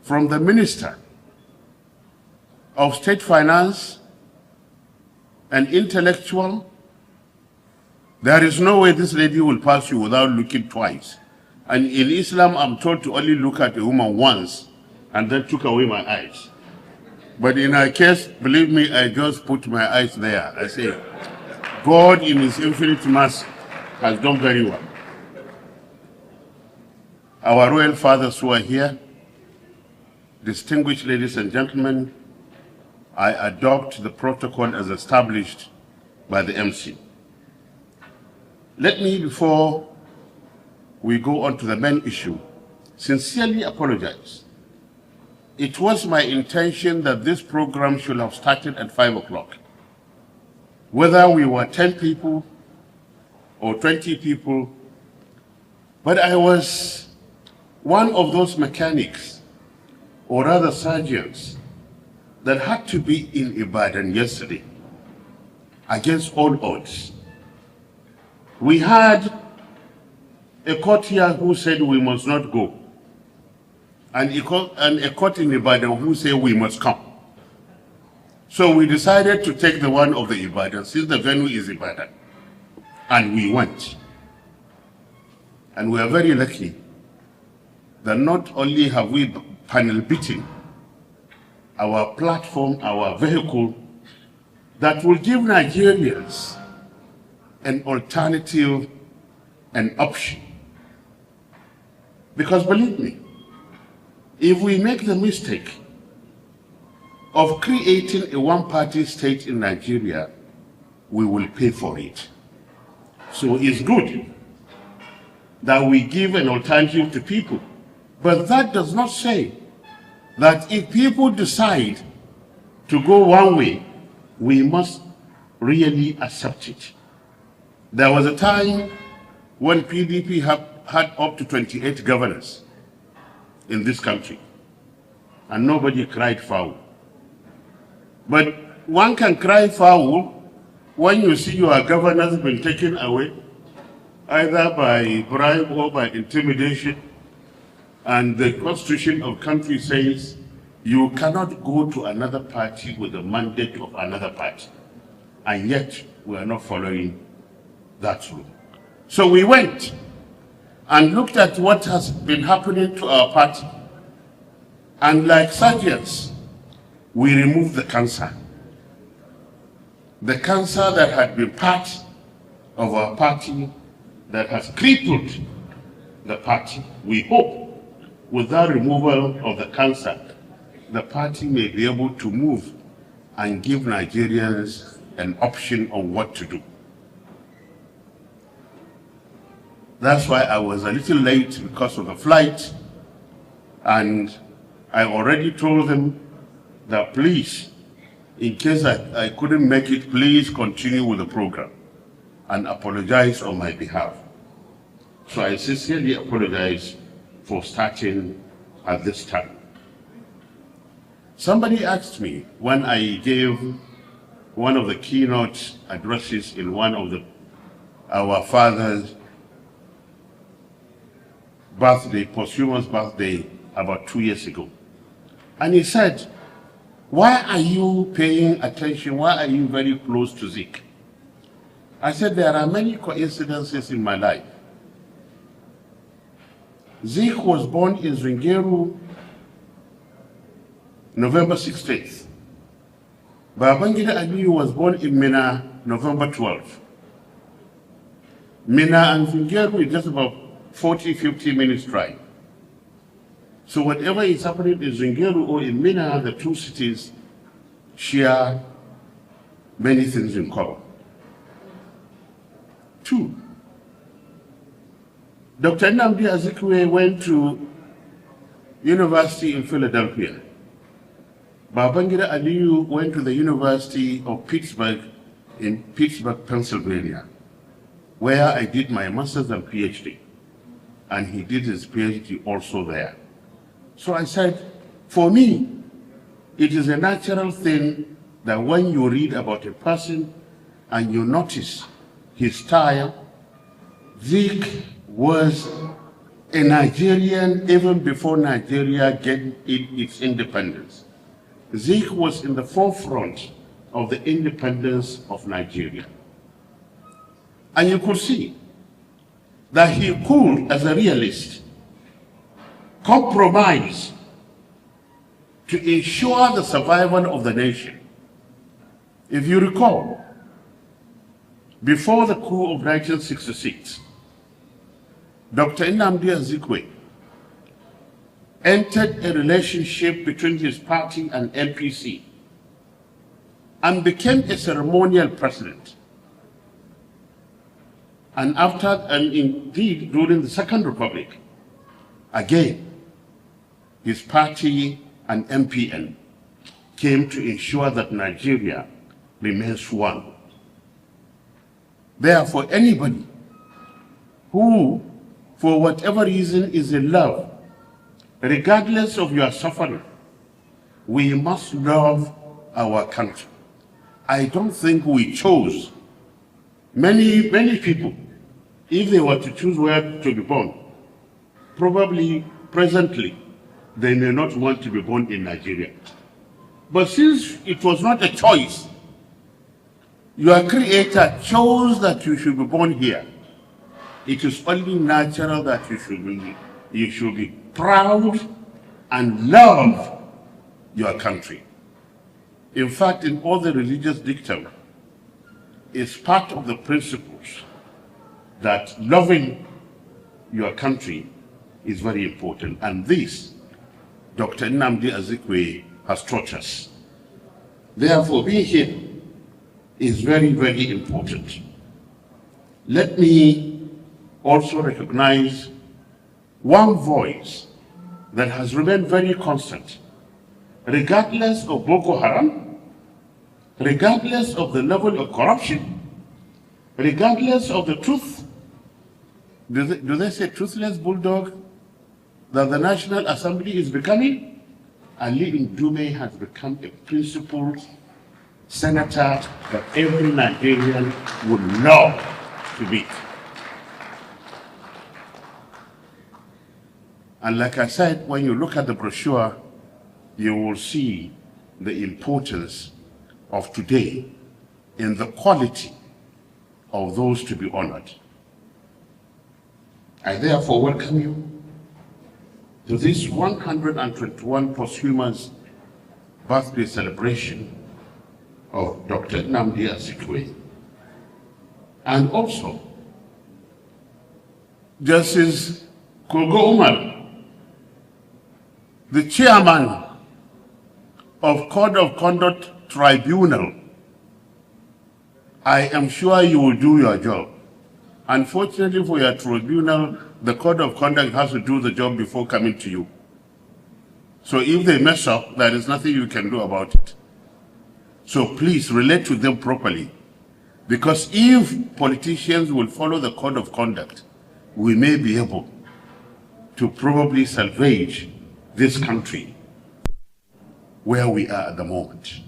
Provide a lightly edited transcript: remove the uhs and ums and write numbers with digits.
from the Minister of State Finance, an intellectual. There is no way this lady will pass you without looking twice. And in Islam, I'm told to only look at a woman once and then took away my eyes. But in her case, believe me, I just put my eyes there. I say, God in his infinite mercy has done very well. Our royal fathers who are here, distinguished ladies and gentlemen, I adopt the protocol as established by the MC. Let me, before we go on to the main issue, sincerely apologize. It was my intention that this program should have started at 5 o'clock. Whether we were 10 people or 20 people, but I was one of those mechanics, or rather surgeons, that had to be in Ibadan yesterday, against all odds. We had a court here who said we must not go, and a court in Ibadan who said we must come. So we decided to take the one of the Ibadan, since the venue is Ibadan, and we went. And we are very lucky that not only have we panel beaten our platform, our vehicle, that will give Nigerians an alternative, an option. Because believe me, if we make the mistake of creating a one-party state in Nigeria, we will pay for it. So it's good that we give an alternative to people. But that does not say that if people decide to go one way, we must really accept it. There was a time when PDP had up to 28 governors in this country, and nobody cried foul. But one can cry foul when you see your governors been taken away, either by bribe or by intimidation, and the constitution of country says you cannot go to another party with the mandate of another party, and yet we are not following that rule. So we went and looked at what has been happening to our party, and like surgeons, we removed the cancer. The cancer that had been part of our party, that has crippled the party. We hope with that removal of the cancer, the party may be able to move and give Nigerians an option on what to do. That's why I was a little late because of the flight, and I already told them that please, in case I couldn't make it, please continue with the program and apologize on my behalf. So I sincerely apologize for starting at this time. Somebody asked me when I gave one of the keynote addresses in one of our father's birthday, posthumous birthday, about 2 years ago. And he said, why are you paying attention? Why are you very close to Zeke? I said, there are many coincidences in my life. Zeke was born in Zungeru, November 16th. Babangida Aliyu was born in Mina, November 12th. Mina and Zungeru is just about 40-50 minutes drive. So whatever is happening in Zungeru or in Mina, the two cities share many things in common. 2. Dr. Nnamdi Azikiwe went to university in Philadelphia. Babangida Aliyu went to the University of Pittsburgh in Pittsburgh, Pennsylvania, where I did my master's and PhD. And he did his PhD also there. So I said, for me, it is a natural thing that when you read about a person and you notice his style, Zeke was a Nigerian even before Nigeria gained its independence. Wike was in the forefront of the independence of Nigeria. And you could see that he could, as a realist, compromise to ensure the survival of the nation. If you recall, before the coup of 1966, Dr. Nnamdi Azikiwe entered a relationship between his party and NPC and became a ceremonial president. And indeed, during the Second Republic, again, his party and MPN came to ensure that Nigeria remains one. Therefore, anybody who, for whatever reason, is in love, regardless of your suffering, we must love our country. I don't think we chose. Many people, if they were to choose where to be born, probably presently, they may not want to be born in Nigeria. But since it was not a choice, your creator chose that you should be born here, it is only natural that you should be proud and love your country. In fact, in all the religious dictum, it's part of the principles that loving your country is very important. And this, Dr. Nnamdi Azikiwe has taught us. Therefore, being here is very, very important. Let me also recognize one voice that has remained very constant, regardless of Boko Haram, regardless of the level of corruption, regardless of the truth. Do they say truthless bulldog that the National Assembly is becoming? Aliyu Ndume has become a principled senator that every Nigerian would love to meet. And like I said, when you look at the brochure, you will see the importance of today in the quality of those to be honored. I therefore welcome you to this 121 posthumous birthday celebration of Dr. Nnamdi Azikiwe. And also, Justice Kogo Umar, the chairman of Code of Conduct Tribunal. I am sure you will do your job. Unfortunately for your tribunal, the Code of Conduct has to do the job before coming to you. So if they mess up, there is nothing you can do about it. So please relate to them properly. Because if politicians will follow the Code of Conduct, we may be able to probably salvage this country where we are at the moment.